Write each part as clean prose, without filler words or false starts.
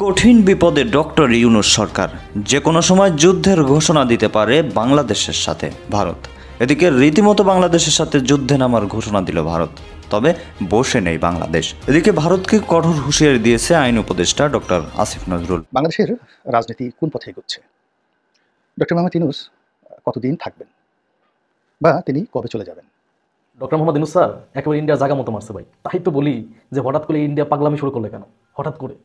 কঠিন বিপদে ডক্টর ইউনূস সরকার যে কোনো সময় যুদ্ধের ঘোষণা দিতে পারে বাংলাদেশের সাথে ভারত। এদিকে রীতিমতো বাংলাদেশের সাথে যুদ্ধে নামার ঘোষণা দিল ভারত, তবে বসে নেই বাংলাদেশ। এদিকে ভারতকে কঠোর হুঁশিয়ারি দিয়েছে আইন উপদেষ্টা ডক্টর আসিফ নজরুল। বাংলাদেশের রাজনীতি কোন পথে এগোচ্ছে? ডক্টর মোহাম্মদ ইউনূস কতদিন থাকবেন বা তিনি কবে চলে যাবেন? ডক্টর মোহাম্মদ ইউনূস স্যার একেবারে ইন্ডিয়ার জায়গা মতো মারছে ভাই। তাই তো বলি যে হঠাৎ করে ইন্ডিয়া পাগলামি শুরু করলে কেন? হঠাৎ করে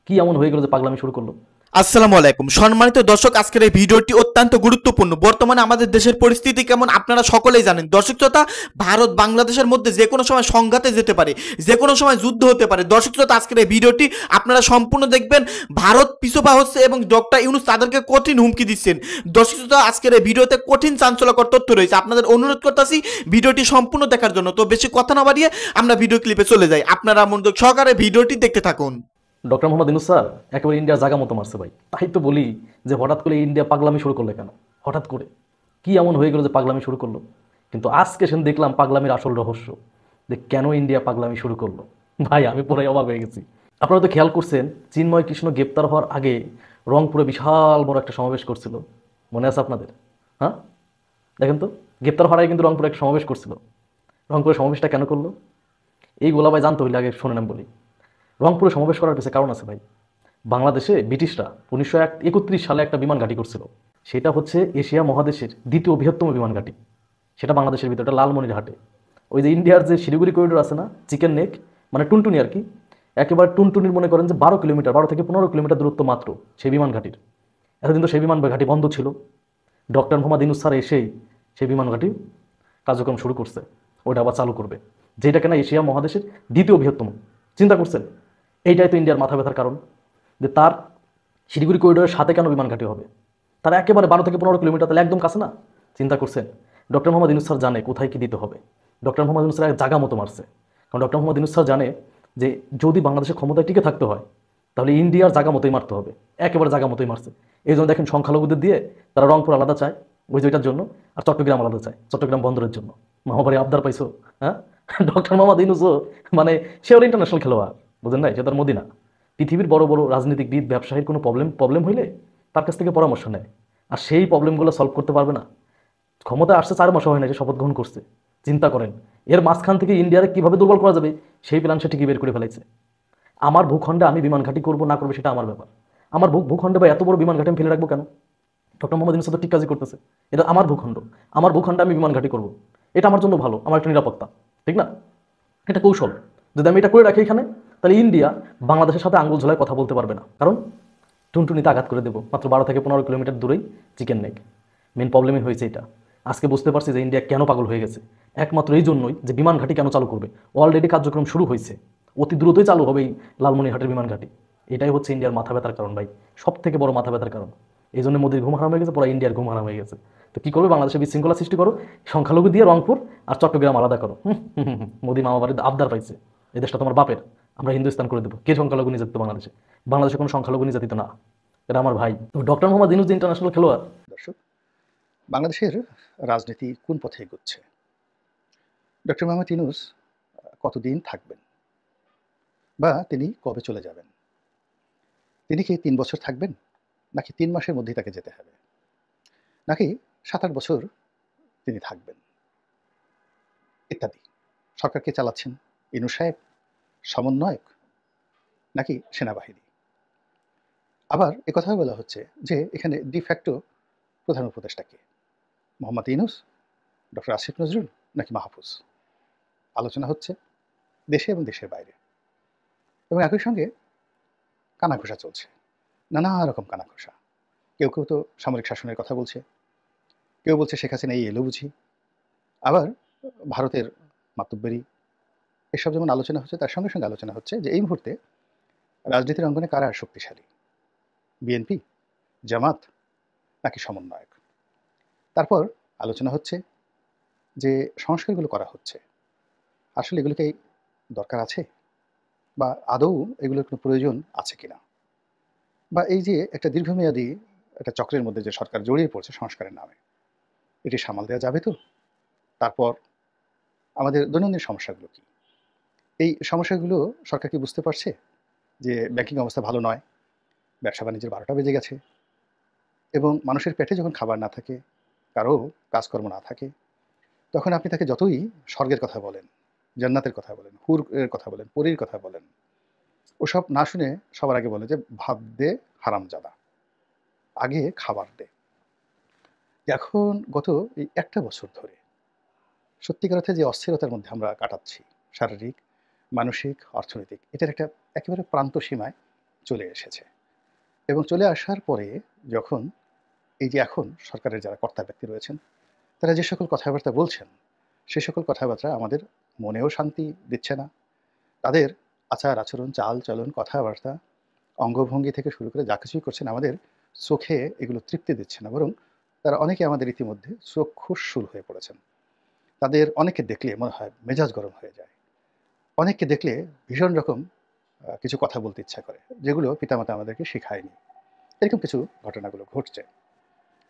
কি এমন হয়ে গেল যে পাগলামি শুরু করলো? আসসালামু আলাইকুম সম্মানিত দর্শক, আজকের এই ভিডিওটি অত্যন্ত গুরুত্বপূর্ণ। বর্তমানে আমাদের দেশের পরিস্থিতি কেমন আপনারা সকলেই জানেন। দর্শক শ্রোতা, ভারত বাংলাদেশের মধ্যে যে কোনো সময় সংঘাতে যেতে পারে, যে কোনো সময় যুদ্ধ হতে পারে। দর্শক শ্রোতা, আজকের এই ভিডিওটি আপনারা সম্পূর্ণ দেখবেন। ভারত পিছপা হচ্ছে এবং ডক্টর ইউনূস তাদেরকে কঠিন হুমকি দিচ্ছেন। দর্শক শ্রোতা, আজকের এই ভিডিওতে কঠিন চাঞ্চল্যকর তথ্য রয়েছে। আপনাদের অনুরোধ করতেছি ভিডিওটি সম্পূর্ণ দেখার জন্য। তো বেশি কথা না বাড়িয়ে আমরা ভিডিও ক্লিপে চলে যাই। আপনারা মনোযোগ সহকারে ভিডিওটি দেখতে থাকুন। ডক্টর মোহাম্মদ ইউনূস স্যার একেবারে ইন্ডিয়ার জায়গা মতো মারছে ভাই। তাই তো বলি যে হঠাৎ করে ইন্ডিয়া পাগলামি শুরু করলে কেন? হঠাৎ করে কি এমন হয়ে গেল যে পাগলামি শুরু করলো? কিন্তু আজকে সেন দেখলাম পাগলামির আসল রহস্য, যে কেন ইন্ডিয়া পাগলামি শুরু করলো। ভাই আমি পুরাই অবাক হয়ে গেছি। আপনারা তো খেয়াল করছেন, চিন্ময় কৃষ্ণ গ্রেপ্তার হওয়ার আগে রংপুরে বিশাল বড় একটা সমাবেশ করছিল, মনে আছে আপনাদের? হ্যাঁ, দেখেন তো, গ্রেপ্তার হওয়ার আগে কিন্তু রংপুরে একটা সমাবেশ করছিল। রংপুরে সমাবেশটা কেন করলো? এই গোলাবাই জানতে হইলে আগে শুনে নেন বলি। রংপুরে সমাবেশ করার পিছনে কারণ আছে ভাই। বাংলাদেশে ব্রিটিশরা 1931 সালে একটা বিমান ঘাঁটি করছিল। সেটা হচ্ছে এশিয়া মহাদেশের দ্বিতীয় বৃহত্তম বিমান ঘাঁটি। সেটা বাংলাদেশের ভিতরে লালমনিরহাটে। ওই যে ইন্ডিয়ার যে শিলিগুড়ি করিডোর আছে না, চিকেন নেক মানে টুনটুনি আর কি, একেবারে টুনটুনির মনে করেন যে 12 কিলোমিটার, 12 থেকে 15 কিলোমিটার দূরত্ব মাত্র সেই বিমান ঘাঁটির। এতদিন তো সেই বিমান ঘাঁটি বন্ধ ছিল। ডক্টর মোহাম্মদ ইউনূস স্যার এসেই সেই বিমান ঘাঁটি কার্যক্রম শুরু করছে, ওটা আবার চালু করবে, যেটা কিনা এশিয়া মহাদেশের দ্বিতীয় বৃহত্তম। চিন্তা করছেন? এইটাই তো ইন্ডিয়ার মাথা ব্যথার কারণ, যে তার শিলিগুড়ি করিডোরের সাথে কেন বিমান ঘাঁটি হবে? তারা একেবারে 12 থেকে 15 কিলোমিটার, তাহলে একদম কাছে না? চিন্তা করছেন? ডক্টর মোহাম্মদ ইউনূস স্যার জানে কোথায় কি দিতে হবে। ডক্টর মোহাম্মদ ইউনূস স্যার এক জায়গা মতো মারছে। কারণ ডক্টর মোহাম্মদ ইউনূস স্যার জানে যে যদি বাংলাদেশের ক্ষমতায় টিকে থাকতে হয় তাহলে ইন্ডিয়ার জায়গা মতোই মারতে হবে, একেবারে জায়গা মতোই মারছে। এই জন্য দেখেন সংখ্যালঘুদের দিয়ে তারা রংপুর আলাদা চায় ওই যেটার জন্য, আর চট্টগ্রাম আলাদা চায় চট্টগ্রাম বন্দরের জন্য। মামাবাড়ি আবদার পাইছো? হ্যাঁ, ডক্টর মোহাম্মদ ইউনূসও মানে সেও ইন্টারন্যাশনাল খেলোয়াড়, বুঝেন নাই? সে তার মদিনা। পৃথিবীর বড় বড় রাজনীতিবিদ ব্যবসায়ীর কোনো প্রবলেম হইলে তার কাছ থেকে পরামর্শ নেয়, আর সেই প্রবলেমগুলো সলভ করতে পারবে না। ক্ষমতায় আসছে 4 মাস হয় না, সে শপথ গ্রহণ করছে। চিন্তা করেন এর মাঝখান থেকে ইন্ডিয়ারে কিভাবে দুর্বল করা যাবে সেই প্ল্যান সে ঠিকই বের করে ফেলাইছে। আমার ভূখণ্ডে আমি বিমান ঘাঁটি করবো না করবো সেটা আমার ব্যাপার। আমার ভূখণ্ডে বা এত বড় বিমান ঘাঁটি আমি ফেলে রাখবো কেন? ডক্টর মোহাম্মদ ইউনূস তো ঠিক কাজই করতেছে। এটা আমার ভূখণ্ড, আমার ভূখণ্ডে আমি বিমান ঘাঁটি করবো, এটা আমার জন্য ভালো, আমার একটা নিরাপত্তা, ঠিক না? এটা কৌশল। যদি আমি এটা করে রাখি এখানে, তাহলে ইন্ডিয়া বাংলাদেশের সাথে আঙ্গুল ঝোলায় কথা বলতে পারবে না, কারণ টুনটুনিতে আঘাত করে দেবো। মাত্র 12 থেকে 15 কিলোমিটার দূরেই চিকেন নেক। মেন প্রবলেমই হয়েছে এটা। আজকে বুঝতে পারছি যে ইন্ডিয়া কেন পাগল হয়ে গেছে, একমাত্র এই জন্যই যে বিমান ঘাঁটি কেন চালু করবে। অলরেডি কার্যক্রম শুরু হয়েছে, অতি দ্রুতই চালু হবে এই লালমনিরহাটের বিমান ঘাঁটি। এটাই হচ্ছে ইন্ডিয়ার মাথা ব্যথার কারণ ভাই, সব থেকে বড় মাথা ব্যথার কারণ। এই জন্য মোদির ঘুম হারাম হয়ে গেছে, পুরো ইন্ডিয়ার ঘুম হারাম হয়ে গেছে। তো কি করবে? বাংলাদেশে বিশৃঙ্খলা সৃষ্টি করো, সংখ্যালঘু দিয়ে রংপুর আর চট্টগ্রাম আলাদা করো। মোদি মামা বাড়িতে আবদার পাইছে, এই দেশটা তোমার বাপের, আমরা হিন্দুস্তান করে দেবো। কে সংখ্যালঘু নির্যাতিত বাংলাদেশে? বাংলাদেশে কোনো সংখ্যালঘু নির্যাতিত না, এটা আমার ভাই। ডক্টর মোহাম্মদ ইউনূস ইন্টারন্যাশনাল খেলোয়াড়। দর্শক, বাংলাদেশের রাজনীতি কোন পথে এগোচ্ছে? ডক্টর মোহাম্মদ ইউনূস কতদিন থাকবেন বা তিনি কবে চলে যাবেন? তিনি কি 3 বছর থাকবেন, নাকি 3 মাসের মধ্যেই তাকে যেতে হবে, নাকি 7-8 বছর তিনি থাকবেন, ইত্যাদি। সরকারকে চালাচ্ছেন ইউনূস সাহেব, সমন্বয়ক, নাকি সেনাবাহিনী? আবার একথাও বলা হচ্ছে যে এখানে ডিফ্যাক্টো প্রধান উপদেষ্টা কে? মোহাম্মদ ইউনূস, ডক্টর আসিফ নজরুল, নাকি মাহফুজ? আলোচনা হচ্ছে দেশে এবং দেশের বাইরে, এবং একই সঙ্গে কানাঘুষা চলছে, নানা রকম কানাঘুষা। কেউ কেউ তো সামরিক শাসনের কথা বলছে, কেউ বলছে শেখ হাসিনা এই এলো বুঝি, আবার ভারতের মাতব্বরি। এসব যেমন আলোচনা হচ্ছে, তার সঙ্গে সঙ্গে আলোচনা হচ্ছে যে এই মুহূর্তে রাজনীতির অঙ্গনে কারা শক্তিশালী, বিএনপি, জামাত, নাকি সমন্বয়ক? তারপর আলোচনা হচ্ছে যে সংস্কারগুলো করা হচ্ছে, আসলে এগুলো কি দরকার আছে, বা আদৌ এগুলোর কোনো প্রয়োজন আছে কিনা, বা এই যে একটা দীর্ঘমেয়াদী একটা চক্রের মধ্যে যে সরকার জড়িয়ে পড়ছে সংস্কারের নামে, এটি সামাল দেওয়া যাবে তো? তারপর আমাদের দৈনন্দিন সমস্যাগুলো কি? এই সমস্যাগুলো সরকার কি বুঝতে পারছে যে ব্যাংকিং অবস্থা ভালো নয়, ব্যবসা বাণিজ্যের 12টা বেজে গেছে, এবং মানুষের পেটে যখন খাবার না থাকে, কারো কাজকর্ম না থাকে, তখন আপনি তাকে যতই স্বর্গের কথা বলেন, জান্নাতের কথা বলেন, হুরের কথা বলেন, পরীর কথা বলেন, ওসব না শুনে সবার আগে বলে যে ভাত দে হারামজাদা, আগে খাবার দে। এখন গত এই একটা বছর ধরে সত্যিকার অর্থে যে অস্থিরতার মধ্যে আমরা কাটাচ্ছি, শারীরিক, মানসিক, অর্থনৈতিক, এটার একটা একেবারে প্রান্ত সীমায় চলে এসেছে। এবং চলে আসার পরে যখন এই যে এখন সরকারের যারা কর্তা ব্যক্তি রয়েছেন, তারা যে সকল কথাবার্তা বলছেন, সে সকল কথাবার্তা আমাদের মনেও শান্তি দিচ্ছে না। তাদের আচার আচরণ, চাল চলন, কথাবার্তা, অঙ্গভঙ্গি থেকে শুরু করে যা কিছুই করছেন, আমাদের চোখে এগুলো তৃপ্তি দিচ্ছে না, বরং তারা অনেকে আমাদের ইতিমধ্যে চক্ষুশূল হয়ে পড়েছেন। তাদের অনেককে দেখলে মনে হয় মেজাজ গরম হয়ে যায়। অনেককে দেখলে ভীষণ রকম কিছু কথা বলতে ইচ্ছা করে, যেগুলো পিতামাতা আমাদেরকে শেখায়নি। এরকম কিছু ঘটনাগুলো ঘটছে,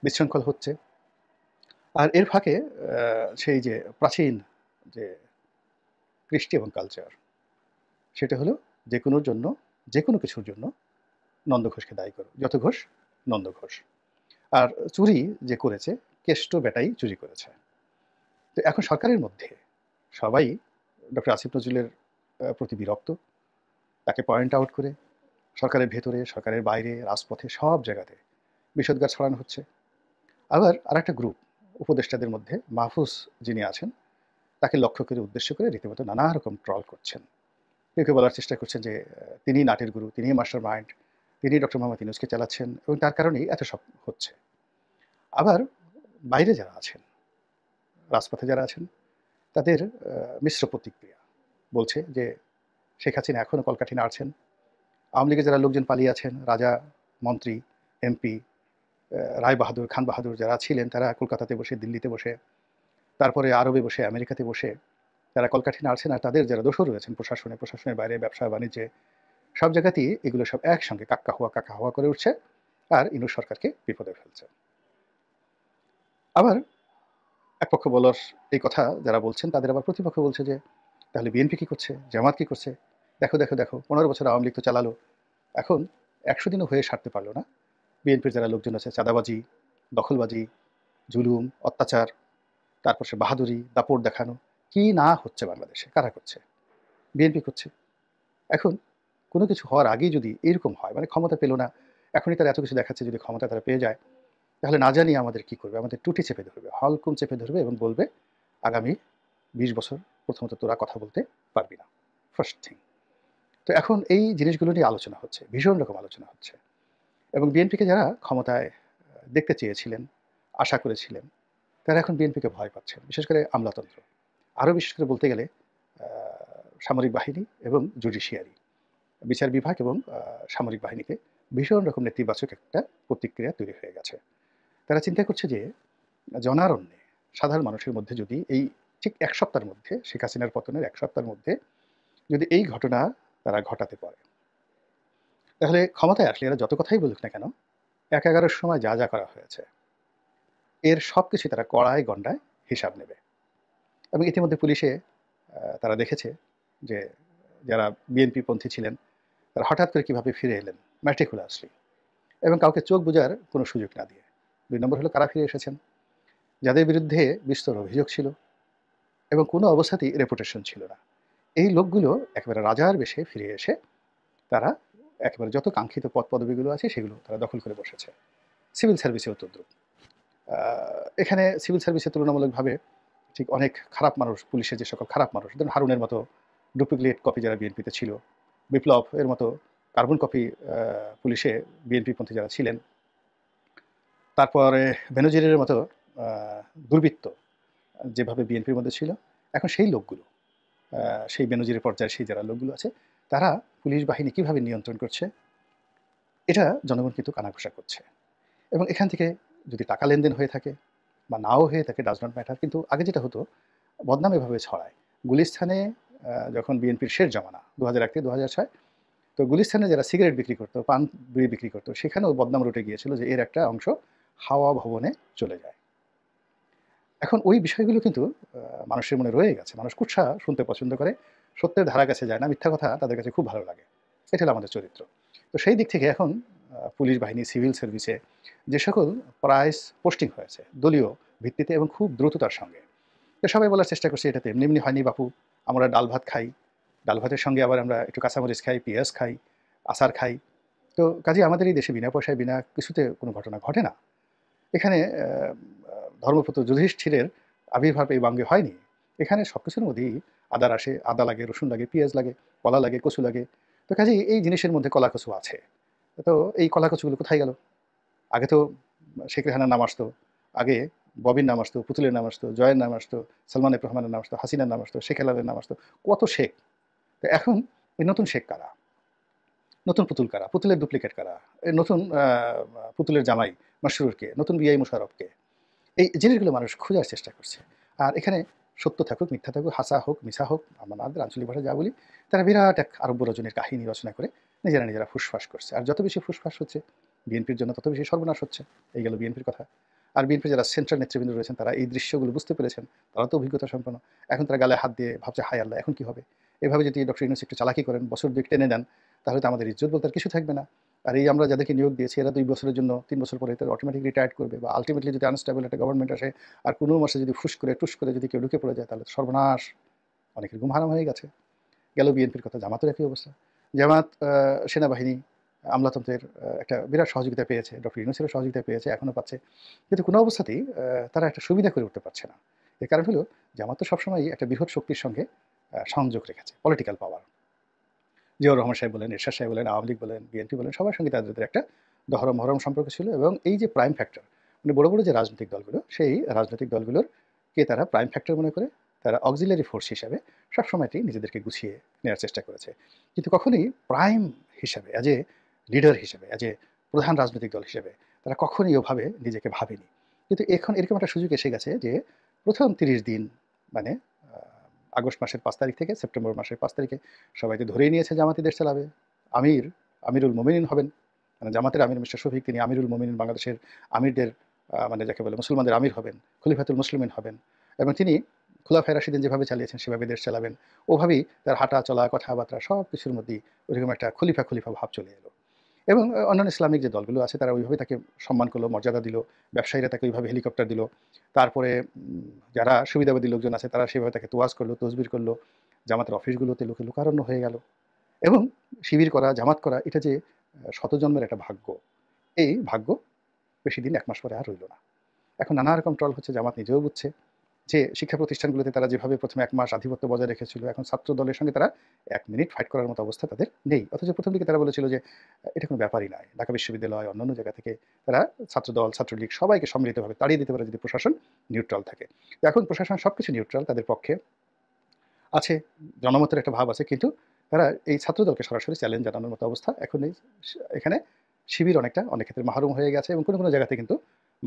বিশৃঙ্খল হচ্ছে। আর এর ফাঁকে সেই যে প্রাচীন যে কৃষ্টি এবং কালচার, সেটা হলো যে কোনোর জন্য, যে কোনো কিছুর জন্য নন্দ ঘোষকে দায়ী করো, যত ঘোষ নন্দ ঘোষ। আর চুরি যে করেছে, কেষ্ট বেটাই চুরি করেছে। তো এখন সরকারের মধ্যে সবাই ডক্টর আসিফ নজরুলের প্রতি বিরক্ত। তাকে পয়েন্ট আউট করে সরকারের ভেতরে, সরকারের বাইরে, রাজপথে সব জায়গাতে বিষোদ্গার ছড়ানো হচ্ছে। আবার আরেকটা গ্রুপ উপদেষ্টাদের মধ্যে মাহফুজ যিনি আছেন, তাকে লক্ষ্য করে, উদ্দেশ্য করে রীতিমতো নানা রকম ট্রল করছেন। কেউ কেউ বলার চেষ্টা করছেন যে তিনি নাটের গুরু, তিনি মাস্টার মাইন্ড, তিনি ডক্টর মোহাম্মদ ইউনূসকে চালাচ্ছেন এবং তার কারণেই এত সব হচ্ছে। আবার বাইরে যারা আছেন, রাজপথে যারা আছেন, তাদের মিশ্র প্রতিক্রিয়া। বলছে যে শেখ হাসিনা এখনও কলকাঠি নাড়ছেন। আওয়ামী লীগের যারা লোকজন পালিয়ে আছেন, রাজা, মন্ত্রী, এমপি, রায় বাহাদুর, খান বাহাদুর যারা ছিলেন, তারা কলকাতাতে বসে, দিল্লিতে বসে, তারপরে আরবে বসে, আমেরিকাতে বসে তারা কলকাঠি নাড়ছেন। আর তাদের যারা দোসর রয়েছেন প্রশাসনে, প্রশাসনের বাইরে, ব্যবসা বাণিজ্যে, সব জায়গাতেই এগুলো সব একসঙ্গে কাক্কা হাওয়া করে উঠছে আর ইউনূস সরকারকে বিপদে ফেলছে। আবার এক পক্ষ বলার এই কথা যারা বলছেন, তাদের আবার প্রতিপক্ষ বলছে যে তাহলে বিএনপি কী করছে, জামাত কী করছে, দেখো দেখো দেখো, 15 বছর আওয়ামী লীগ তো চালালো, এখন 100 দিনও হয়ে সারতে পারলো না। বিএনপির যারা লোকজন আছে, চাঁদাবাজি, দখলবাজি, জুলুম, অত্যাচার, তারপর সে বাহাদুরি, দাপট দেখানো, কি না হচ্ছে বাংলাদেশে, কারা করছে? বিএনপি করছে। এখন কোনো কিছু হওয়ার আগেই যদি এরকম হয়, মানে ক্ষমতা পেল না, এখনই তারা এত কিছু দেখাচ্ছে, যদি ক্ষমতা তারা পেয়ে যায়, তাহলে না জানি আমাদের কি করবে, আমাদের টুটি চেপে ধরবে, হলকুম চেপে ধরবে এবং বলবে আগামী 20 বছর প্রথমত তোরা কথা বলতে পারবি না, ফার্স্ট থিং। তো এখন এই জিনিসগুলো নিয়ে আলোচনা হচ্ছে, ভীষণ রকম আলোচনা হচ্ছে। এবং বিএনপিকে যারা ক্ষমতায় দেখতে চেয়েছিলেন, আশা করেছিলেন, তারা এখন বিএনপিকে ভয় পাচ্ছেন, বিশেষ করে আমলাতন্ত্র, আরও বিশেষ করে বলতে গেলে সামরিক বাহিনী এবং জুডিশিয়ারি, বিচার বিভাগ এবং সামরিক বাহিনীতে ভীষণ রকম নেতিবাচক একটা প্রতিক্রিয়া তৈরি হয়ে গেছে। তারা চিন্তা করছে যে জনারণ্যে সাধারণ মানুষের মধ্যে যদি এই ঠিক 1 সপ্তাহের মধ্যে, শেখ হাসিনার পতনের 1 সপ্তাহের মধ্যে যদি এই ঘটনা তারা ঘটাতে পারে, তাহলে ক্ষমতায় আসলে এরা যত কথাই বলুক না কেন, 1/11 সময় যা যা করা হয়েছে এর সব কিছু তারা কড়ায় গণ্ডায় হিসাব নেবে। এবং ইতিমধ্যে পুলিশে তারা দেখেছে যে যারা বিএনপি পন্থী ছিলেন, তারা হঠাৎ করে কীভাবে ফিরে এলেন ম্যাটিকুলাসলি, এবং কাউকে চোখ বোঝার কোনো সুযোগ না দিয়ে। 2 নম্বর হলো কারা ফিরে এসেছেন, যাদের বিরুদ্ধে বিস্তর অভিযোগ ছিল এবং কোনো অবস্থাতেই রেপুটেশন ছিল না। এই লোকগুলো একেবারে রাজার বেশে ফিরে এসে তারা একেবারে যত কাঙ্ক্ষিত পদ পদবিগুলো আছে সেগুলো তারা দখল করে বসেছে। সিভিল সার্ভিসেও তদ্রুপ। এখানে সিভিল সার্ভিসে তুলনামূলকভাবে ঠিক অনেক খারাপ মানুষ, পুলিশের যে সকল খারাপ মানুষ, ধরুন হারুনের মতো ডুপ্লিকেট কপি যারা বিএনপিতে ছিল, বিপ্লব এর মতো কার্বন কপি পুলিশে বিএনপিপন্থী যারা ছিলেন, তারপরে বেনজিরের মতো দুর্বৃত্ত যেভাবে বিএনপির মধ্যে ছিল, এখন সেই লোকগুলো, সেই বেনজিরের পর্যায়ে সেই যারা লোকগুলো আছে, তারা পুলিশ বাহিনী কীভাবে নিয়ন্ত্রণ করছে, এটা জনগণ কিন্তু কানাঘুষা করছে। এবং এখান থেকে যদি টাকা লেনদেন হয়ে থাকে বা নাও হয়ে থাকে, ডাজ নট ম্যাটার, কিন্তু আগে যেটা হতো বদনাম এভাবে ছড়ায়। গুলিস্তানে যখন বিএনপির শেষ জমানা 2001 থেকে 2006, তো গুলিস্তানে যারা সিগারেট বিক্রি করতো, পান বিড়ি বিক্রি করতো, সেখানেও বদনাম রটে গিয়েছিল যে এর একটা অংশ হাওয়া ভবনে চলে যায়। এখন ওই বিষয়গুলো কিন্তু মানুষের মনে রয়ে গেছে। মানুষ কুৎসা শুনতে পছন্দ করে, সত্যের ধারা কাছে যায় না, মিথ্যা কথা তাদের কাছে খুব ভালো লাগে। এটা হলো আমাদের চরিত্র। তো সেই দিক থেকে এখন পুলিশ বাহিনী, সিভিল সার্ভিসে যে সকল প্রাইস পোস্টিং হয়েছে দলীয় ভিত্তিতে এবং খুব দ্রুততার সঙ্গে, তো সবাই বলার চেষ্টা করছে এটা তো এমনি এমনি হয়নি বাপু, আমরা ডাল ভাত খাই, ডাল ভাতের সঙ্গে আবার আমরা একটু কাঁচামরিচ খাই, পেঁয়াজ খাই, আচার খাই। তো কাজে আমাদের এই দেশে বিনা পয়সায় বিনা কিছুতে কোনো ঘটনা ঘটে না। এখানে ধর্মপুত্র যুধিষ্ঠিরের আবির্ভাব এই বাঙ্গে হয়নি। এখানে সব কিছুর মধ্যেই আদার আসে, আদা লাগে, রসুন লাগে, পেঁয়াজ লাগে, কলা লাগে, কচু লাগে। তো কাজেই এই জিনিসের মধ্যে কলা কচু আছে। তো এই কলা কচুগুলো কোথায় গেল? আগে তো শেখ রেহানার নাম আসতো, আগে ববির নাম আসতো, পুতুলের নাম আসতো, জয়ের নাম আসতো, সালমান এফ রহমানের নাম আসতো, হাসিনার নাম আসতো, শেখ হেলালের নাম আসতো, কত শেখ। তো এখন এই নতুন শেখ কারা? নতুন পুতুল কারা? পুতুলের ডুপ্লিকেট কারা? এই নতুন পুতুলের জামাই মাসরুরকে, নতুন বিআই মুশারফকে? এই জিনিসগুলো মানুষ খোঁজার চেষ্টা করছে। আর এখানে সত্য থাকুক, মিথ্যা থাকুক, হাসা হোক, মিছা হোক, আমাদের আঞ্চলিক ভাষায় যা বলি, তারা বিরাট এক আরব্য রজনীর কাহিনী রচনা করে নিজেরা ফুসফাস করছে। আর যত বেশি ফুসফাস হচ্ছে বিএনপির জন্য তত বেশি সর্বনাশ হচ্ছে। এই গেল বিএনপির কথা। আর বিএনপির যারা সেন্ট্রাল নেতৃবৃন্দ রয়েছেন তারা এই দৃশ্যগুলো বুঝতে পেরেছেন, তারা তো অভিজ্ঞতা সম্পন্ন। এখন তারা গালে হাত দিয়ে ভাবছে হায় আল্লাহ এখন কী হবে। এভাবে যদি ডক্টর ইউনূস একটু চালাকি করেন, বছর দুয়েক টেনে নেন, তাহলে তো আমাদের ইজ্জত বলতে আর কিছু থাকবে না। আর এই আমরা যাদেরকে নিয়োগ দিয়েছি এরা 2 বছরের জন্য, 3 বছর পরে তারা অটোমেটিক রিটায়ার্ড করবে, বা আলটিমেটলি যদি আনস্টেবল একটা গভর্নমেন্ট আসে আর কোনো মাসে যদি ফুস করে টুস করে যদি কেউ ঢুকে পড়ে যায়, তাহলে তো সর্বনাশ, অনেকের ঘুম হারাম হয়ে গেছে। গেল বিএনপির কথা। জামাতের একই অবস্থা। জামাত সেনাবাহিনী আমলাতন্ত্রের একটা বিরাট সহযোগিতা পেয়েছে, ডক্টর ইউনূসের সহযোগিতা পেয়েছে, এখনও পাচ্ছে, কিন্তু কোনো অবস্থাতেই তারা একটা সুবিধা করে উঠতে পারছে না। এর কারণ হলো জামাত তো সবসময়ই একটা বৃহৎ শক্তির সঙ্গে সংযোগ রেখেছে, পলিটিক্যাল পাওয়ার। জিয়াউর রহমান সাহেব বলেন, এরশাদ সাহেব বলেন, আওয়ামী লীগ বলেন, বিএনপি বলেন, সবার সঙ্গে তাদের একটা দহরম মহরম সম্পর্ক ছিল। এবং এই যে প্রাইম ফ্যাক্টর, মানে বড় বড় যে রাজনৈতিক দলগুলো, সেই রাজনৈতিক দলগুলোকে তারা প্রাইম ফ্যাক্টর মনে করে তারা অক্সিলারি ফোর্স হিসাবে সবসময়টি নিজেদেরকে গুছিয়ে নেওয়ার চেষ্টা করেছে। কিন্তু কখনোই প্রাইম হিসাবে, অ্যাজ এ লিডার হিসেবে, অ্যাজ এ প্রধান রাজনৈতিক দল হিসেবে তারা কখনোই ওভাবে নিজেকে ভাবেনি। কিন্তু এখন এরকম একটা সুযোগ এসে গেছে যে প্রথম 30 দিন, মানে আগস্ট মাসের 5 তারিখ থেকে সেপ্টেম্বর মাসের 5 তারিখে সবাই তো ধরেই নিয়েছে জামাতি দেশ চালাবে, আমিরুল মোমিনিন হবেন। মানে জামাতের আমির মিস্টার শফিক, তিনি আমিরুল মোমিনিন, বাংলাদেশের আমিরদের মানে যাকে বলে মুসলমানদের আমির হবেন, খলিফাতুল মুসলিমিন হবেন। এবং তিনি খুলাফায়ে রাশিদিন যেভাবে চালিয়েছেন সেভাবে দেশ চালাবেন। ওভাবেই তার হাঁটা চলা, কথাবার্তা সব কিছুর মধ্যেই ওইরকম একটা খলিফা ভাব চলে এলো। এবং অন্যান্য ইসলামিক যে দলগুলো আছে তারা ওইভাবে তাকে সম্মান করলো, মর্যাদা দিল, ব্যবসায়ীরা তাকে ওইভাবে হেলিকপ্টার দিল। তারপরে যারা সুবিধাবাদী লোকজন আছে তারা সেভাবে তাকে তোয়াজ করলো, তসবির করলো। জামাতের অফিসগুলোতে লোকে লোকারণ্য হয়ে গেল। এবং শিবির করা, জামাত করা, এটা যে শত জন্মের একটা ভাগ্য, এই ভাগ্য বেশি দিন 1 মাস পরে আর রইল না। এখন নানা রকম ট্রল হচ্ছে, জামাত নিজেও বুঝছে যে শিক্ষা প্রতিষ্ঠানগুলোতে তারা যেভাবে প্রথমে 1 মাস আধিপত্য বজায় রেখেছিল, এখন ছাত্র দলের সঙ্গে তারা 1 মিনিট ফাইট করার মতো অবস্থা তাদের নেই। অথচ প্রথম দিকে তারা বলেছিল যে এটা কোনো ব্যাপারই নয়, ঢাকা বিশ্ববিদ্যালয় অন্যান্য জায়গা থেকে তারা ছাত্রদল, ছাত্রলীগ সবাইকে সম্মিলিতভাবে তাড়িয়ে দিতে পারে যদি প্রশাসন নিউট্রাল থাকে। তো এখন প্রশাসন সব কিছু নিউট্রাল, তাদের পক্ষে আছে, জনমতের একটা ভাব আছে, কিন্তু তারা এই ছাত্রদলকে সরাসরি চ্যালেঞ্জ জানানোর মতো অবস্থা এখন নেই। এখানে শিবির অনেক ক্ষেত্রে মাহরুম হয়ে গেছে এবং কোনো জায়গাতে কিন্তু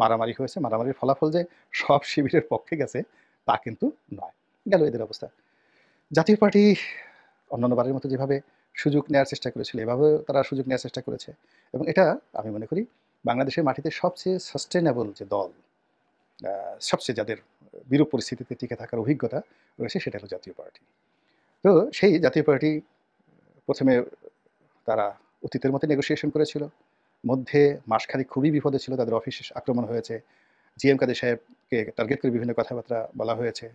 মারামারি হয়েছে। মারামারির ফলাফল যে সব শিবিরের পক্ষে গেছে তা কিন্তু নয়। গেল এদের অবস্থা। জাতীয় পার্টি অন্যান্যবারের মতো যেভাবে সুযোগ নেওয়ার চেষ্টা করেছিল, এভাবেও তারা সুযোগ নেওয়ার চেষ্টা করেছে। এবং এটা আমি মনে করি বাংলাদেশের মাটিতে সবচেয়ে সাস্টেনেবল যে দল, সবচেয়ে যাদের বিরূপ পরিস্থিতিতে টিকে থাকার অভিজ্ঞতা রয়েছে, সেটা হলো জাতীয় পার্টি। তো সেই জাতীয় পার্টি প্রথমে তারা অতীতের মতো নেগোসিয়েশন করেছিল, মধ্যে মাসখানেক খুবই বিপদে ছিল, তাদের অফিস আক্রমণ হয়েছে, জিএম কাদের সাহেবকে টার্গেট করে বিভিন্ন কথাবার্তা বলা হয়েছে,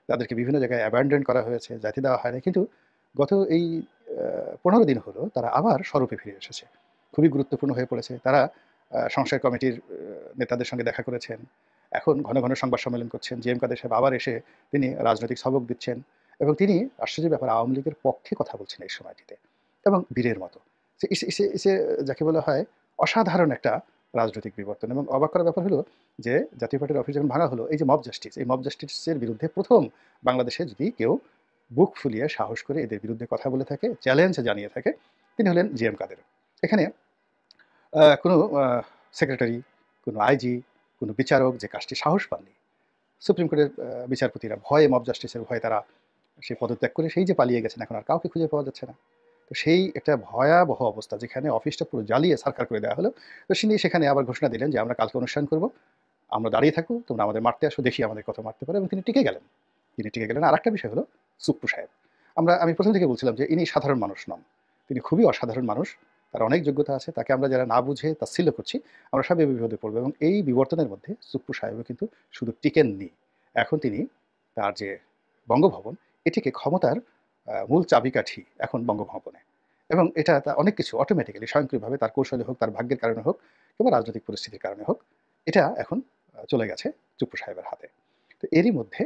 তাদেরকে বিভিন্ন জায়গায় অ্যাবান্ডন করা হয়েছে, জাতি দেওয়া হয় না। কিন্তু গত এই 15 দিন হলো তারা আবার স্বরূপে ফিরে এসেছে, খুবই গুরুত্বপূর্ণ হয়ে পড়েছে। তারা সংস্কার কমিটির নেতাদের সঙ্গে দেখা করেছেন, এখন ঘন ঘন সংবাদ সম্মেলন করছেন। জিএম কাদের সাহেব আবার এসে তিনি রাজনৈতিক সবক দিচ্ছেন এবং তিনি আশ্চর্যের ব্যাপার আওয়ামী লীগের পক্ষে কথা বলছেন এই সময়টিতে, এবং বীরের মতো। সে যাকে বলা হয় অসাধারণ একটা রাজনৈতিক বিবর্তন। এবং অবাক করার ব্যাপার হলো যে জাতীয় পার্টির অফিস যখন ভাঙা হলো, এই যে মব জাস্টিস, এই মব জাস্টিসের বিরুদ্ধে প্রথম বাংলাদেশে যদি কেউ বুক ফুলিয়ে সাহস করে এদের বিরুদ্ধে কথা বলে থাকে, চ্যালেঞ্জ জানিয়ে থাকে, তিনি হলেন জিএম কাদের। এখানে কোনো সেক্রেটারি, কোনো আইজি, কোনো বিচারক যে কাজটি সাহস পাননি, সুপ্রিম কোর্টের বিচারপতিরা ভয়ে, মব জাস্টিসের ভয়ে তারা সে পদত্যাগ করে সেই যে পালিয়ে গেছেন, এখন আর কাউকে খুঁজে পাওয়া যাচ্ছে না। তো সেই একটা ভয়াবহ অবস্থা যেখানে অফিসটা পুরো জ্বালিয়ে সারকার করে দেওয়া হলো। তো তিনি সেখানে আবার ঘোষণা দিলেন যে আমরা কালকে অনুষ্ঠান করব, আমরা দাঁড়িয়ে থাকবো, তোমরা আমাদের মারতে আসো, দেখি আমাদের কত মারতে পারে। এবং তিনি টিকে গেলেন। আর একটা বিষয় হলো সুপ্পু সাহেব। আমি প্রথম থেকে বলছিলাম যে ইনি সাধারণ মানুষ নন, তিনি খুবই অসাধারণ মানুষ। তার অনেক যোগ্যতা আছে, তাকে আমরা যারা না বুঝে তাচ্ছিল্য করছি, আমরা সব এই বিপদে পড়বো। এবং এই বিবর্তনের মধ্যে চুপ্পু সাহেবও কিন্তু শুধু টিকেননি, এখন তিনি তার যে বঙ্গভবন, এটিকে ক্ষমতার মূল চাবিকাঠি এখন বঙ্গভবনে। এবং এটা তা অনেক কিছু অটোমেটিক্যালি স্বয়ংক্রিয়ভাবে তার কৌশলে হোক, তার ভাগ্যের কারণে হোক, কিংবা রাজনৈতিক পরিস্থিতির কারণে হোক, এটা এখন চলে গেছে চুপ্পু সাহেবের হাতে। তো এরই মধ্যে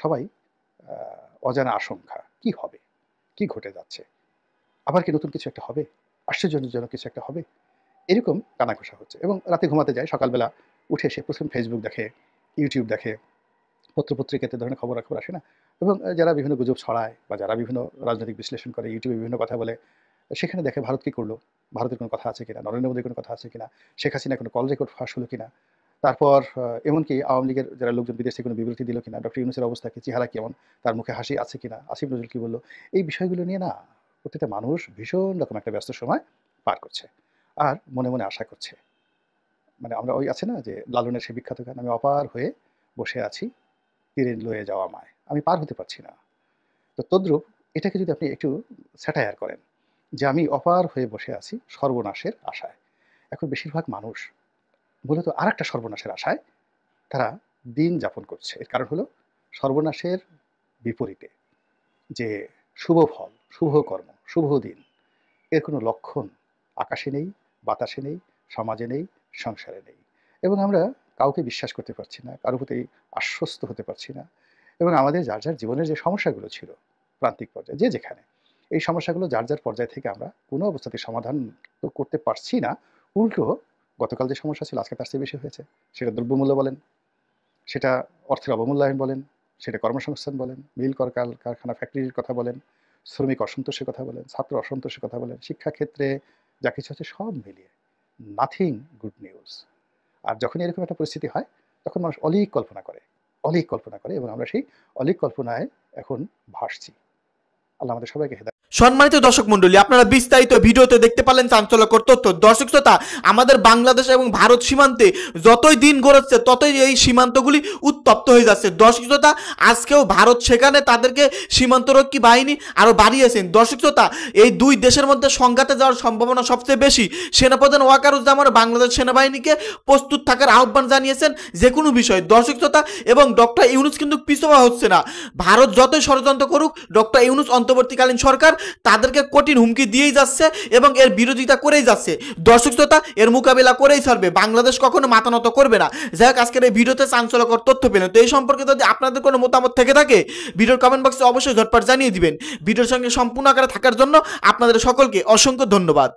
সবাই অজানা আশঙ্কা, কি হবে, কি ঘটে যাচ্ছে, আবার কি নতুন কিছু একটা হবে, আশ্চর্যজনক কিছু একটা হবে, এরকম কানাঘোষা হচ্ছে। এবং রাতে ঘুমাতে যায়, সকালবেলা উঠে এসে প্রথম ফেসবুক দেখে, ইউটিউব দেখে, পত্রপত্রিকাতে ধরনের খবরাখবর আসে না। এবং যারা বিভিন্ন গুজব ছড়ায় বা যারা বিভিন্ন রাজনৈতিক বিশ্লেষণ করে, ইউটিউবে বিভিন্ন কথা বলে, সেখানে দেখে ভারত কী করলো, ভারতের কোনো কথা আছে কিনা, নরেন্দ্র মোদীর কোনো কথা আছে কিনা, শেখ হাসিনা কোনো কল রেকর্ড ফাঁস হলো কিনা, তারপর এমনকি আওয়ামী লীগের যারা লোকজন বিদেশে কোনো বিবৃতি দিল কিনা, ডক্টর ইউনূসের অবস্থা কি, চেহারা কেমন, তার মুখে হাসি আছে কিনা, আসিফ নজরুল কী বললো, এই বিষয়গুলো নিয়ে না প্রত্যেকটা মানুষ ভীষণ রকম একটা ব্যস্ত সময় পার করছে। আর মনে মনে আশা করছে, মানে আমরা ওই আছে না যে লালনের সে বিখ্যাত গান, আমি অপার হয়ে বসে আছি তীরে লয়ে যাওয়া মায়, আমি পার হতে পারছি না। তো তদ্রূপ এটাকে যদি আপনি একটু স্যাটায়ার করেন যে আমি অপার হয়ে বসে আছি সর্বনাশের আশায়। এখন বেশিরভাগ মানুষ মূলত আর একটা সর্বনাশের আশায় তারা দিন যাপন করছে। এর কারণ হলো সর্বনাশের বিপরীতে যে শুভ ফল, শুভ কর্ম, শুভ দিন, এর কোনো লক্ষণ আকাশে নেই, বাতাসে নেই, সমাজে নেই, সংসারে নেই। এবং আমরা কাউকে বিশ্বাস করতে পারছি না, কারোর প্রতি আশ্বস্ত হতে পারছি না। এবং আমাদের যার যার জীবনের যে সমস্যাগুলো ছিল প্রান্তিক পর্যায়ে, যে যেখানে, এই সমস্যাগুলো যার যার পর্যায় থেকে আমরা কোনো অবস্থাতে সমাধান তো করতে পারছি না, উল্টো গতকাল যে সমস্যা ছিল আজকে তার চেয়ে বেশি হয়েছে। সেটা দ্রব্যমূল্য বলেন, সেটা অর্থের অবমূল্যায়ন বলেন, সেটা কর্মসংস্থান বলেন, মিল কারখানা ফ্যাক্টরির কথা বলেন, শ্রমিক অসন্তোষের কথা বলেন, ছাত্র অসন্তোষের কথা বলেন, শিক্ষাক্ষেত্রে যা কিছু হচ্ছে সব মিলিয়ে নাথিং গুড নিউজ। আর যখন এরকম একটা পরিস্থিতি হয় তখন মানুষ অলীক কল্পনা করে এবং আমরা সেই অলীক কল্পনায় এখন ভাসছি। আল্লাহ আমাদের সবাইকে হেদায়েত। সম্মানিত দর্শক মন্ডলী, আপনারা বিস্তারিত ভিডিওতে দেখতে পারলেন চাঞ্চল্যকর তথ্য। দর্শক শ্রোতা, আমাদের বাংলাদেশ এবং ভারত সীমান্তে যতই দিন গড়াচ্ছে ততই এই সীমান্তগুলি উত্তপ্ত হয়ে যাচ্ছে। দর্শক শ্রোতা, আজকেও ভারত সেখানে তাদেরকে সীমান্তরক্ষী বাহিনী আরও বাড়িয়েছেন। দর্শক শ্রোতা, এই দুই দেশের মধ্যে সংঘাতে যাওয়ার সম্ভাবনা সবচেয়ে বেশি। সেনাপ্রধান ওয়াকারুজ্জামান বাংলাদেশ সেনাবাহিনীকে প্রস্তুত থাকার আহ্বান জানিয়েছেন যে কোনো বিষয়। দর্শক শ্রোতা, এবং ডক্টর ইউনূস কিন্তু পিছপা হচ্ছে না। ভারত যতই ষড়যন্ত্র করুক, ডক্টর ইউনূস অন্তর্বর্তীকালীন সরকার তাদেরকে কঠিন হুমকি দিয়েই যাচ্ছে এবং এর বিরোধিতা করেই যাচ্ছে। দর্শক শ্রোতা, এর মোকাবিলা করেই ছাড়বে, বাংলাদেশ কখনো মাথা নত করবে না। যাই হোক, আজকের এই ভিডিওতে চাঞ্চল্যকর তথ্য পেলেন। তো এই সম্পর্কে যদি আপনাদের কোনো মতামত থেকে থাকে, ভিডিওর কমেন্ট বক্সে অবশ্যই ঝটপট জানিয়ে দিবেন। ভিডিওর সঙ্গে সম্পূর্ণ আকারে থাকার জন্য আপনাদের সকলকে অসংখ্য ধন্যবাদ।